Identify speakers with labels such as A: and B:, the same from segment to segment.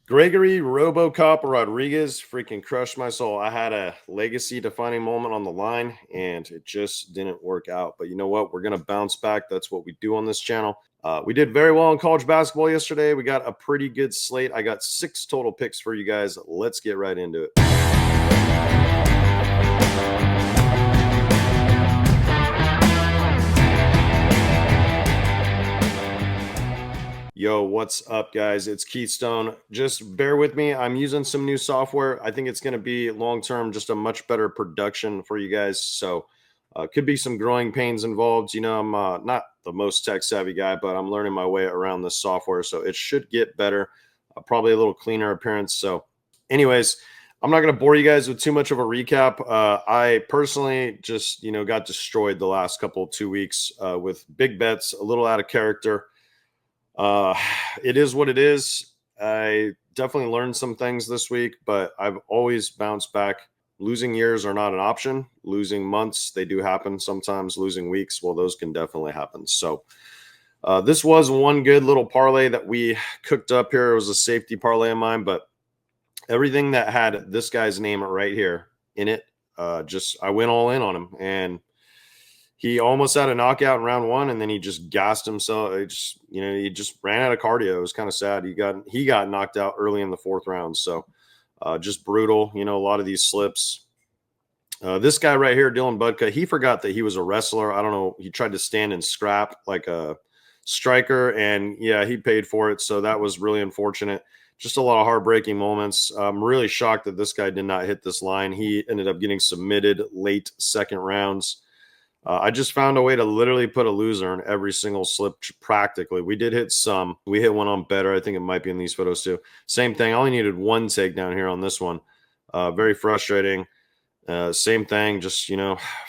A: Gregory Robocop Rodriguez freaking crushed my soul. I had a legacy defining moment on the line and it just didn't work out. But you know what? We're going to bounce back. That's what we do on this channel. We did very well in college basketball yesterday. We got a pretty good slate. I got 6 total picks for you guys. Let's get right into it. Yo, what's up, guys? It's Keystone. Just bear with me. I'm using some new software. I think it's going to be long term just a much better production for you guys. So, could be some growing pains involved. You know, I'm not the most tech savvy guy, but I'm learning my way around this software. So, it should get better, probably a little cleaner appearance. So, anyways, I'm not going to bore you guys with too much of a recap. I personally just, got destroyed the last 2 weeks with big bets, a little out of character. Uh, it is what it is. I definitely learned some things this week, but I've always bounced back. Losing years are not an option. Losing months, they do happen sometimes. Losing weeks, well, those can definitely happen. So, this was one good little parlay that we cooked up here. It was a safety parlay of mine, but everything that had this guy's name right here in it, I went all in on him, and he almost had a knockout in round 1, and then he just gassed himself. He just ran out of cardio. It was kind of sad. He got knocked out early in the 4th round. So just brutal. A lot of these slips. This guy right here, Dylan Budka, he forgot that he was a wrestler. I don't know. He tried to stand and scrap like a striker, and yeah, he paid for it. So that was really unfortunate. Just a lot of heartbreaking moments. I'm really shocked that this guy did not hit this line. He ended up getting submitted late 2nd rounds. I just found a way to literally put a loser in every single slip practically. We did hit some. We hit one on better. I think it might be in these photos too. Same thing. I only needed one takedown here on this one. Very frustrating. Same thing. Just,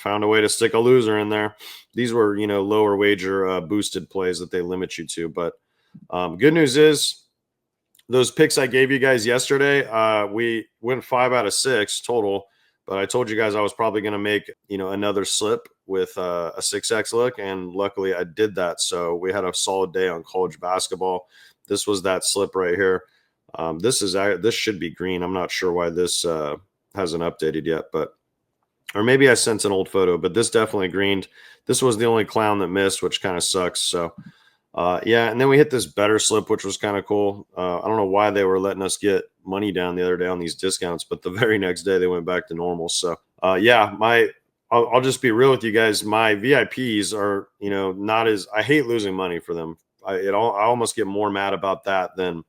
A: found a way to stick a loser in there. These were, lower wager boosted plays that they limit you to. But good news is those picks I gave you guys yesterday, we went 5 out of 6 total. But I told you guys I was probably going to make, another slip with a 6X look. And luckily I did that. So we had a solid day on college basketball. This was that slip right here. This should be green. I'm not sure why this hasn't updated yet, or maybe I sent an old photo, but this definitely greened. This was the only clown that missed, which kind of sucks. So yeah, and then we hit this better slip, which was kind of cool. I don't know why they were letting us get money down the other day on these discounts, but the very next day they went back to normal. So yeah, I'll just be real with you guys. My VIPs are, not as, I hate losing money for them. I almost get more mad about that than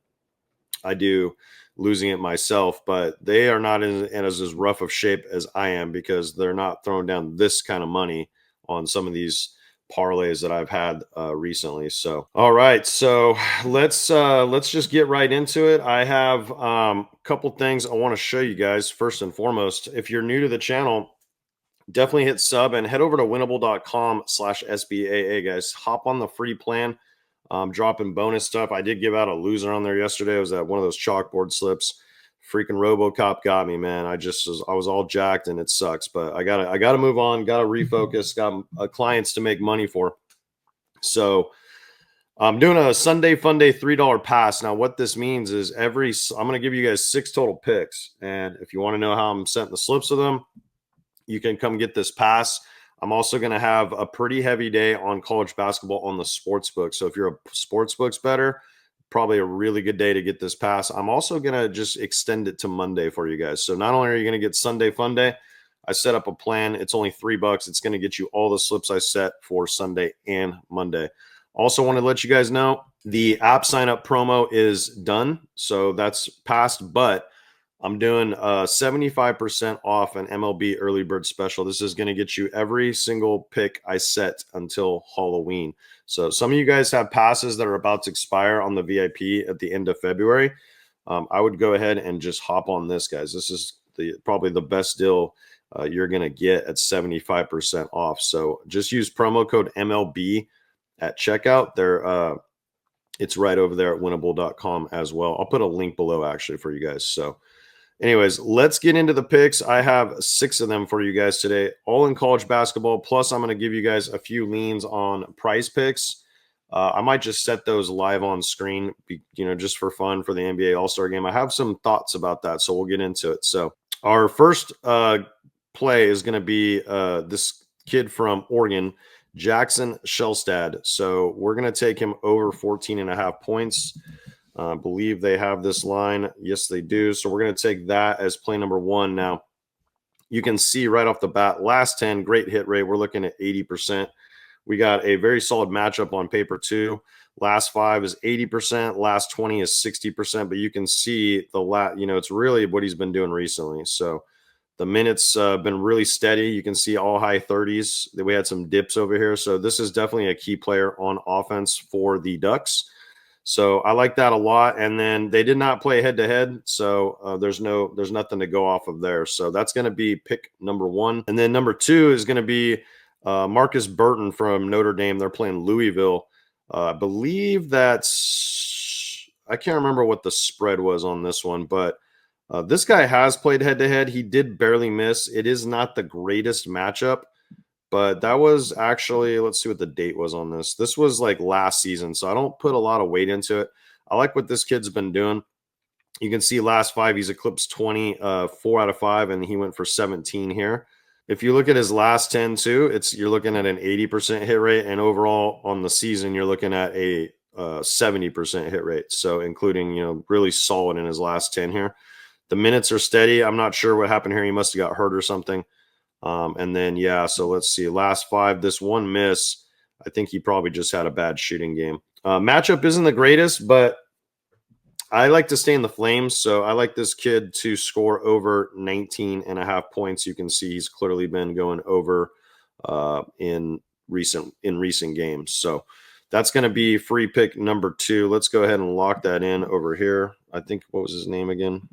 A: I do losing it myself, but they are not in as rough of shape as I am because they're not throwing down this kind of money on some of these parlays that I've had recently. So all right, so let's just get right into it. I have a couple things I want to show you guys. First and foremost, if you're new to the channel, definitely hit sub and head over to winnable.com/SBAA, guys. Hop on the free plan. Dropping bonus stuff. I did give out a loser on there yesterday. It was at one of those chalkboard slips. Freaking RoboCop got me, man. I was all jacked and it sucks, but I gotta move on. Gotta refocus. Got clients to make money for. So I'm doing a Sunday Fun Day $3 pass. Now, what this means is I'm going to give you guys 6 total picks, and if you want to know how I'm setting the slips of them, you can come get this pass. I'm also going to have a pretty heavy day on college basketball on the sports book. So if you're a sports books better, probably a really good day to get this pass. I'm also going to just extend it to Monday for you guys. So not only are you going to get Sunday Fun Day, I set up a plan. It's only $3. It's going to get you all the slips I set for Sunday and Monday. Also want to let you guys know the app sign up promo is done. So that's passed, but I'm doing 75% off an MLB early bird special. This is going to get you every single pick I set until Halloween. So some of you guys have passes that are about to expire on the VIP at the end of February. I would go ahead and just hop on this, guys. This is probably the best deal you're going to get at 75% off. So just use promo code MLB at checkout. It's right over there at winnable.com as well. I'll put a link below actually for you guys. So anyways, let's get into the picks. I have 6 of them for you guys today, all in college basketball. Plus, I'm going to give you guys a few leans on price picks. I might just set those live on screen, just for fun for the NBA All-Star game. I have some thoughts about that, so we'll get into it. So our first play is going to be this kid from Oregon, Jackson Shelstad. So we're going to take him over 14.5 points. I believe they have this line. Yes, they do. So we're going to take that as play number 1. Now, you can see right off the bat, last 10, great hit rate. We're looking at 80%. We got a very solid matchup on paper too. Last 5 is 80%. Last 20 is 60%. But you can see it's really what he's been doing recently. So the minutes been really steady. You can see all high 30s. We had some dips over here. So this is definitely a key player on offense for the Ducks. So I like that a lot. And then they did not play head to head. So there's nothing to go off of there. So that's going to be pick number 1. And then number 2 is going to be Marcus Burton from Notre Dame. They're playing Louisville. I believe I can't remember what the spread was on this one, but this guy has played head to head. He did barely miss. It is not the greatest matchup, but that was actually, let's see what the date was on this. This was like last season, so I don't put a lot of weight into it. I like what this kid's been doing. You can see last 5, he's eclipsed 20, 4 out of 5, and he went for 17 here. If you look at his last 10 too, you're looking at an 80% hit rate, and overall on the season, you're looking at a 70% hit rate. So including, really solid in his last 10 here. The minutes are steady. I'm not sure what happened here. He must have got hurt or something. And then, so let's see. Last 5, this one miss, I think he probably just had a bad shooting game. Matchup isn't the greatest, but I like to stay in the Flames, so I like this kid to score over 19.5 points. You can see he's clearly been going over in recent games. So that's going to be free pick number 2. Let's go ahead and lock that in over here. I think, what was his name again?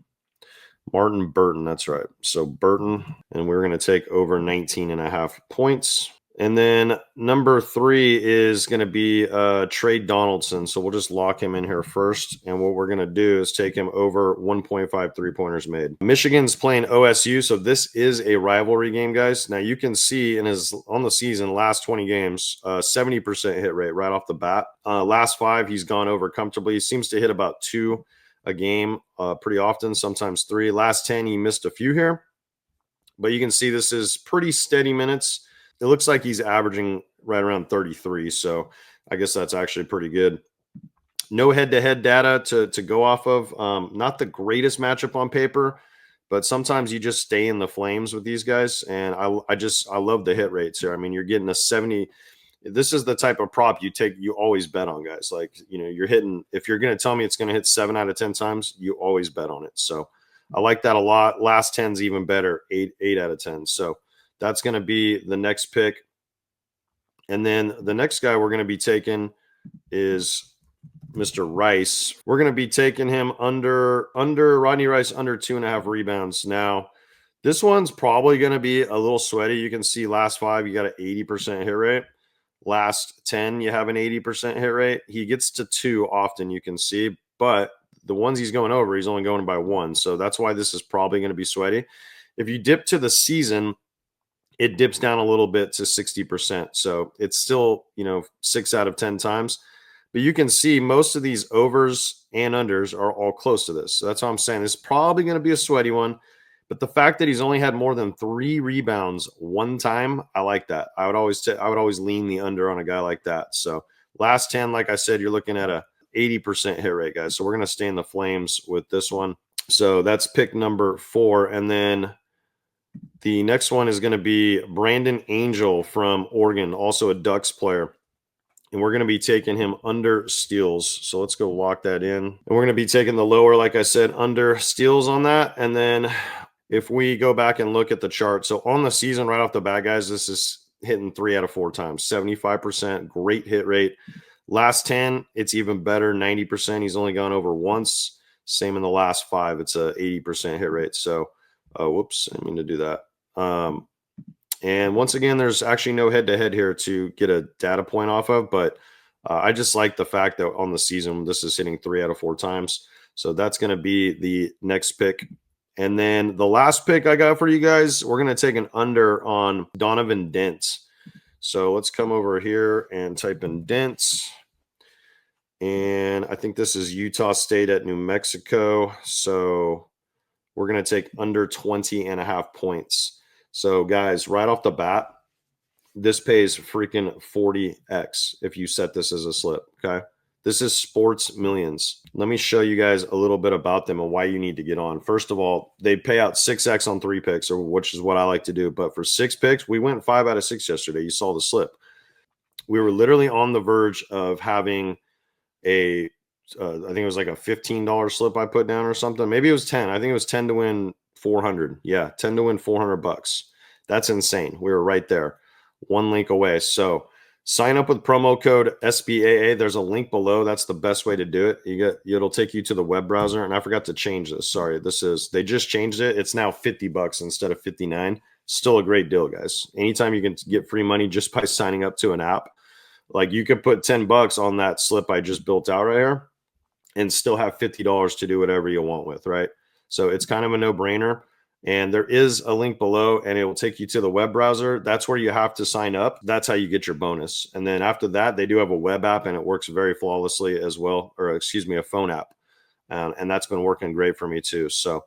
A: Martin Burton. That's right. So Burton, and we're going to take over 19.5 points. And then number 3 is going to be Trey Donaldson. So we'll just lock him in here first. And what we're going to do is take him over 1.5 3-pointers made. Michigan's playing OSU. So this is a rivalry game, guys. Now you can see on the season, last 20 games, 70% hit rate right off the bat. Last 5, he's gone over comfortably. He seems to hit about 2 a game pretty often, sometimes 3. Last 10, he missed a few here. But you can see this is pretty steady minutes. It looks like he's averaging right around 33, so I guess that's actually pretty good. No head-to-head data to go off of. Not the greatest matchup on paper, but sometimes you just stay in the Flames with these guys, and I love the hit rates here. I mean, you're getting a 70. This is the type of prop you always bet on, guys. Like, you're hitting, if you're going to tell me it's going to hit 7 out of 10 times, you always bet on it. So I like that a lot. Last 10's even better, 8 out of 10. So that's going to be the next pick. And then the next guy we're going to be taking is Mr. Rice. We're going to be taking him under Rodney Rice, under 2.5 rebounds. Now, this one's probably going to be a little sweaty. You can see last 5, you got an 80% hit rate. Last 10, you have an 80% hit rate. He gets to 2 often, you can see. But the ones he's going over, he's only going by 1. So that's why this is probably going to be sweaty. If you dip to the season, it dips down a little bit to 60%. So it's still, 6 out of 10 times. But you can see most of these overs and unders are all close to this. So that's what I'm saying. It's probably going to be a sweaty one. But the fact that he's only had more than 3 rebounds one time, I like that. I would always lean the under on a guy like that. So last 10, like I said, you're looking at a 80% hit rate, guys. So we're going to stay in the Flames with this one. So that's pick number 4. And then the next one is going to be Brandon Angel from Oregon, also a Ducks player. And we're going to be taking him under steals. So let's go lock that in. And we're going to be taking the lower, like I said, under steals on that. And then if we go back and look at the chart, so on the season right off the bat, guys, this is hitting 3 out of 4 times, 75%, great hit rate. Last 10, it's even better, 90%. He's only gone over once. Same in the last 5, it's a 80% hit rate. So, whoops, I didn't mean to do that. And once again, there's actually no head-to-head here to get a data point off of, but I just like the fact that on the season, this is hitting 3 out of 4 times. So that's going to be the next pick. And then the last pick I got for you guys, we're going to take an under on Donovan Dent. So let's come over here and type in Dent. And I think this is Utah State at New Mexico. So we're going to take under 20.5 points. So guys, right off the bat, this pays freaking 40x if you set this as a slip. Okay. This is Sports Millions. Let me show you guys a little bit about them and why you need to get on. First of all, they pay out 6x on 3 picks, or which is what I like to do. But for 6 picks, we went 5 out of 6 yesterday. You saw the slip. We were literally on the verge of having a I think it was like a $15 slip I put down or something. Maybe it was 10. I think it was 10 to win 400. Yeah, 10 to win 400 bucks. That's insane. We were right there. One link away. So sign up with promo code SBAA. There's a link below. That's the best way to do it. It'll take you to the web browser. And I forgot to change this. Sorry. They just changed it. It's now 50 bucks instead of 59. Still a great deal, guys. Anytime you can get free money just by signing up to an app. Like you could put 10 bucks on that slip I just built out right here and still have $50 to do whatever you want with, right? So it's kind of a no-brainer. And there is a link below and it will take you to the web browser. That's where you have to sign up. That's how you get your bonus. And then after that, they do have a web app and it works very flawlessly as well, or excuse me, a phone app. And that's been working great for me too. So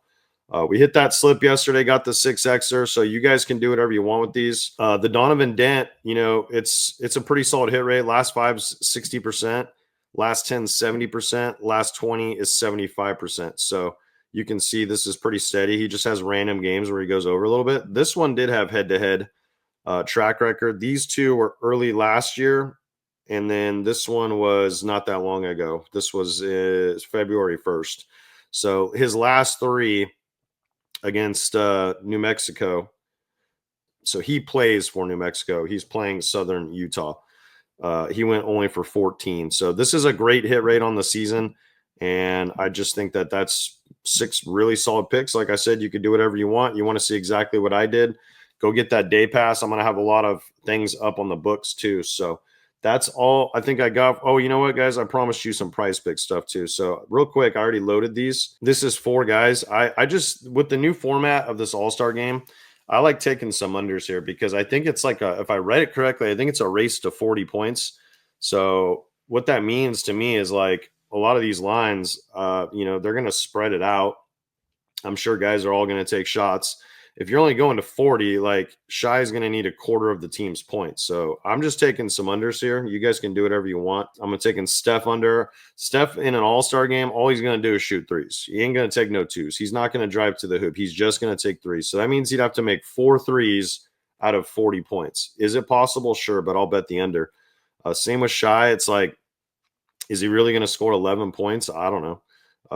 A: we hit that slip yesterday, got the 6Xer. So you guys can do whatever you want with these. The Donovan Dent, it's a pretty solid hit rate. Last 5's 60%, last 10 70%, last 20 is 75%. So you can see this is pretty steady. He just has random games where he goes over a little bit. This one did have head-to-head track record. These two were early last year, and then this one was not that long ago. This was February 1st. So his last 3 against New Mexico. So he plays for New Mexico. He's playing Southern Utah. He went only for 14. So this is a great hit rate on the season. And I just think that that's 6 really solid picks. Like I said, you could do whatever you want. You want to see exactly what I did, go get that day pass. I'm going to have a lot of things up on the books too. So that's all I think I got. Oh, you know what, guys? I promised you some prize pick stuff too. So real quick, I already loaded these. This is 4 guys. I just, with the new format of this all-star game, I like taking some unders here because I think it's like if I read it correctly, I think it's a race to 40 points. So what that means to me is like a lot of these lines, they're going to spread it out. I'm sure guys are all going to take shots. If you're only going to 40, like Shy is going to need a quarter of the team's points. So I'm just taking some unders here. You guys can do whatever you want. I'm going to take Steph under. Steph in an all-star game, all he's going to do is shoot 3s. He ain't going to take no 2s. He's not going to drive to the hoop. He's just going to take 3s. So that means he'd have to make 4 3s out of 40 points. Is it possible? Sure, but I'll bet the under. Same with Shy. It's like, is he really going to score 11 points? I don't know.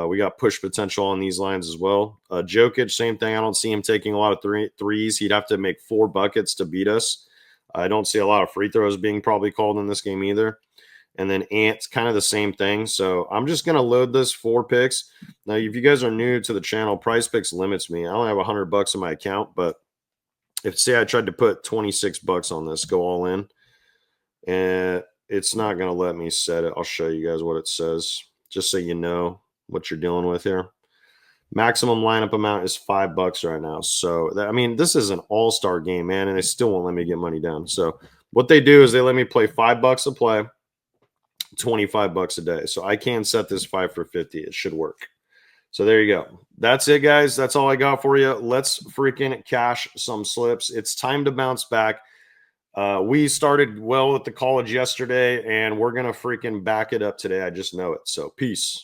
A: We got push potential on these lines as well. Jokic, same thing. I don't see him taking a lot of threes. He'd have to make 4 buckets to beat us. I don't see a lot of free throws being probably called in this game either. And then Ant's kind of the same thing. So I'm just going to load this 4 picks. Now, if you guys are new to the channel, Prize Picks limits me. I only have $100 in my account, but if say I tried to put 26 bucks on this, go all in, and it's not going to let me set it. I'll show you guys what it says, just so you know what you're dealing with here. Maximum lineup amount is $5 right now. So this is an all-star game, man, and they still won't let me get money down. So what they do is they let me play $5 a play, $25 a day. So I can set this 5 for 50. It should work. So there you go. That's it, guys. That's all I got for you. Let's freaking cash some slips. It's time to bounce back. We started well at the college yesterday, and we're going to freaking back it up today. I just know it. So peace.